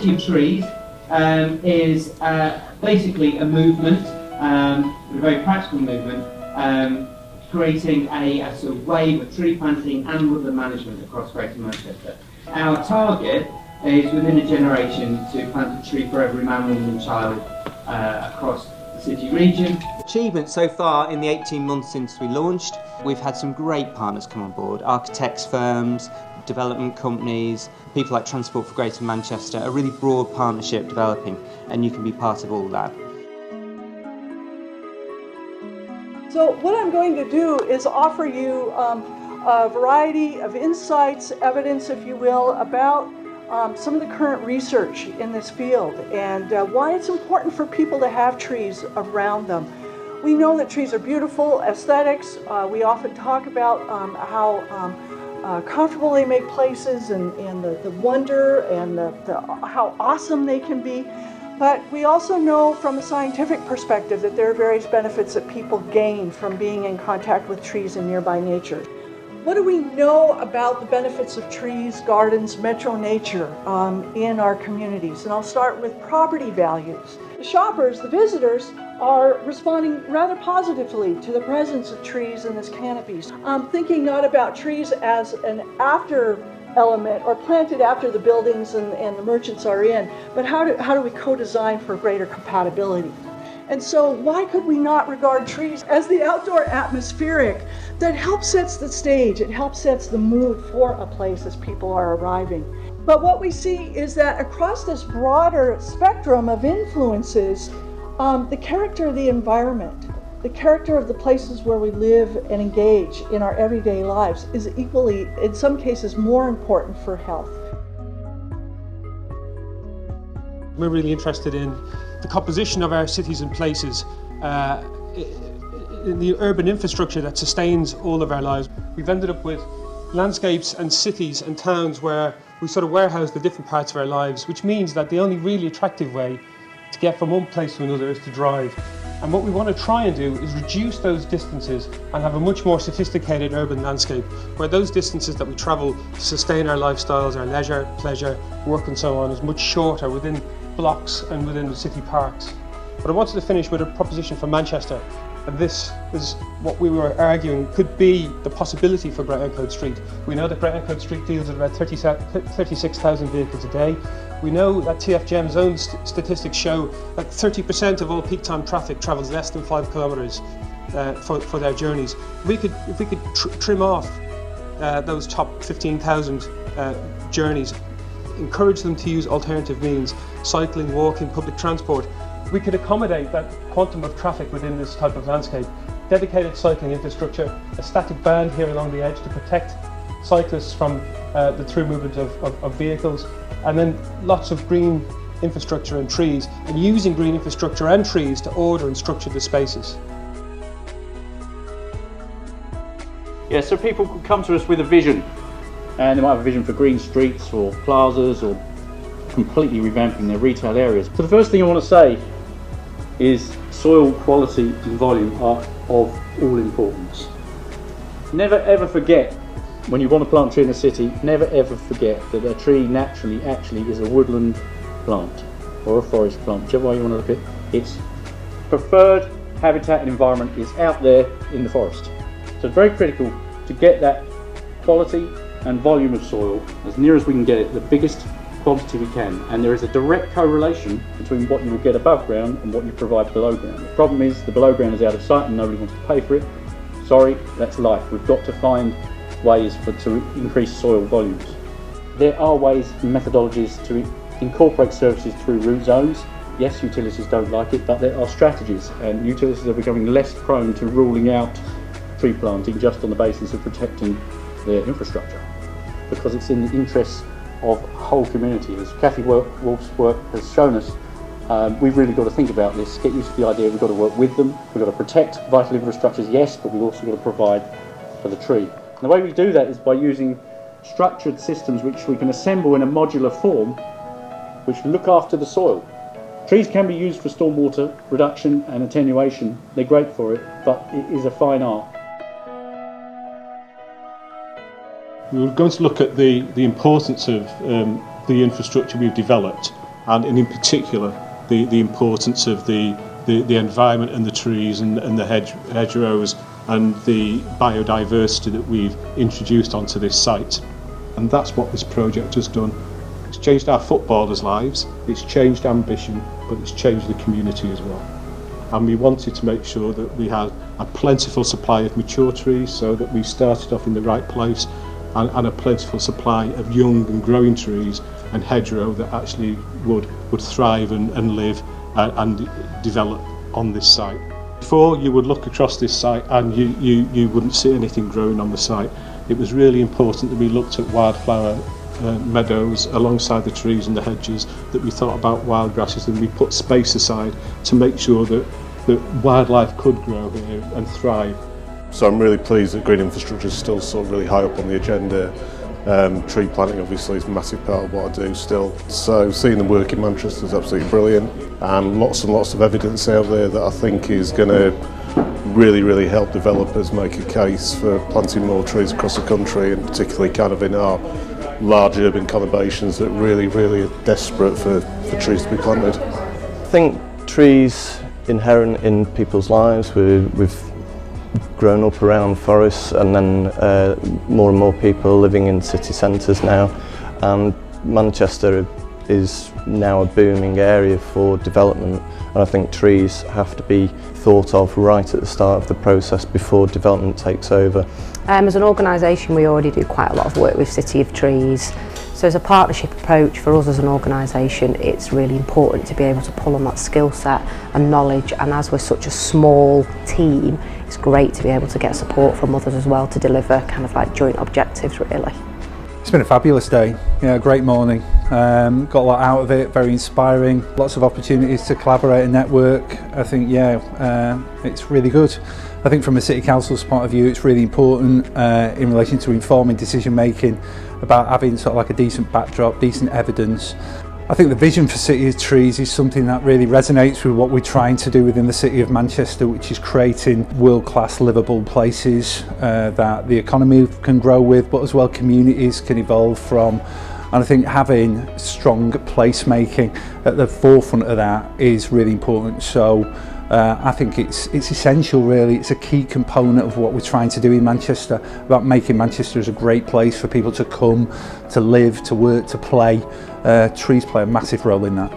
City of Trees is basically a movement, a very practical movement, creating a sort of wave of tree planting and woodland management across Greater Manchester. Our target is within a generation to plant a tree for every man, woman and child across the city region. Achievement so far in the 18 months since we launched, we've had some great partners come on board, architects firms, development companies, people like Transport for Greater Manchester, a really broad partnership developing, and you can be part of all that. So what I'm going to do is offer you a variety of insights, evidence, if you will, about some of the current research in this field and why it's important for people to have trees around them. We know that trees are beautiful, aesthetics. We often talk about how comfortable they make places and the wonder and how awesome they can be. But we also know from a scientific perspective that there are various benefits that people gain from being in contact with trees and nearby nature. What do we know about the benefits of trees, gardens, metro nature in our communities? And I'll start with property values. The shoppers, the visitors, are responding rather positively to the presence of trees in this canopies. Thinking not about trees as an after element or planted after the buildings and the merchants are in, but how do we co-design for greater compatibility? And so why could we not regard trees as the outdoor atmospheric that helps sets the stage, it helps sets the mood for a place as people are arriving. But what we see is that across this broader spectrum of influences, the character of the environment, the character of the places where we live and engage in our everyday lives is equally, in some cases, more important for health. We're really interested in the composition of our cities and places, in the urban infrastructure that sustains all of our lives. We've ended up with landscapes and cities and towns where we sort of warehouse the different parts of our lives, which means that the only really attractive way to get from one place to another is to drive. And what we want to try and do is reduce those distances and have a much more sophisticated urban landscape where those distances that we travel to sustain our lifestyles, our leisure, pleasure, work and so on is much shorter within blocks and within the city parks. But I wanted to finish with a proposition for Manchester, and this is what we were arguing could be the possibility for Browncoat Street. We know that Browncoat Street deals with about 36,000 vehicles a day. We know that TfGem's own statistics show that 30% of all peak time traffic travels less than 5 kilometres for their journeys. If we could trim off those top 15,000 journeys, encourage them to use alternative means, cycling, walking, public transport, we could accommodate that quantum of traffic within this type of landscape. Dedicated cycling infrastructure, a static band here along the edge to protect cyclists from the through movement of vehicles, and then lots of green infrastructure and trees, and using green infrastructure and trees to order and structure the spaces. Yeah, so people could come to us with a vision, and they might have a vision for green streets or plazas or completely revamping their retail areas. So the first thing I want to say is soil quality and volume are of all importance. Never ever forget, when you want to plant a tree in a city, never ever forget that a tree naturally actually is a woodland plant or a forest plant, whichever way you want to look at it. Its preferred habitat and environment is out there in the forest. So it's very critical to get that quality and volume of soil as near as we can get it, the biggest quantity we can, and there is a direct correlation between what you will get above ground and what you provide below ground. The problem is the below ground is out of sight and nobody wants to pay for it. Sorry, that's life. We've got to find ways to increase soil volumes. There are ways and methodologies to incorporate services through root zones. Yes, utilities don't like it, but there are strategies, and utilities are becoming less prone to ruling out tree planting just on the basis of protecting their infrastructure, because it's in the interests of a whole community. As Kathy Wolf's work has shown us, we've really got to think about this, get used to the idea we've got to work with them, we've got to protect vital infrastructures, yes, but we've also got to provide for the tree. And the way we do that is by using structured systems which we can assemble in a modular form, which look after the soil. Trees can be used for stormwater reduction and attenuation, they're great for it, but it is a fine art. We were going to look at the importance of the infrastructure we've developed and in particular the importance of the environment and the trees and the hedgerows and the biodiversity that we've introduced onto this site. And that's what this project has done. It's changed our footballers' lives, it's changed ambition, but it's changed the community as well. And we wanted to make sure that we had a plentiful supply of mature trees, so that we started off in the right place, and a plentiful supply of young and growing trees and hedgerow that actually would thrive and live and develop on this site. Before, you would look across this site and you wouldn't see anything growing on the site. It was really important that we looked at wildflower meadows alongside the trees and the hedges, that we thought about wild grasses, and we put space aside to make sure that wildlife could grow here and thrive. So I'm really pleased that green infrastructure is still sort of really high up on the agenda. Tree planting obviously is a massive part of what I do still. So seeing them work in Manchester is absolutely brilliant, and lots of evidence out there that I think is going to really help developers make a case for planting more trees across the country, and particularly kind of in our large urban conurbations that really are desperate for trees to be planted. I think trees inherent in people's lives. We've grown up around forests, and then more and more people living in city centres now, and Manchester is now a booming area for development, and I think trees have to be thought of right at the start of the process before development takes over. As an organisation, we already do quite a lot of work with City of Trees. So as a partnership approach for us as an organisation, it's really important to be able to pull on that skill set and knowledge, and as we're such a small team, it's great to be able to get support from others as well to deliver kind of like joint objectives really. It's been a fabulous day, great morning, got a lot out of it, very inspiring, lots of opportunities to collaborate and network. I think it's really good. I think from a City Council's point of view, it's really important in relation to informing decision making about having sort of like a decent backdrop, decent evidence. I think the vision for City of Trees is something that really resonates with what we're trying to do within the City of Manchester, which is creating world-class livable places that the economy can grow with, but as well communities can evolve from. And I think having strong placemaking at the forefront of that is really important. So I think it's essential really, it's a key component of what we're trying to do in Manchester, about making Manchester as a great place for people to come, to live, to work, to play. Trees play a massive role in that.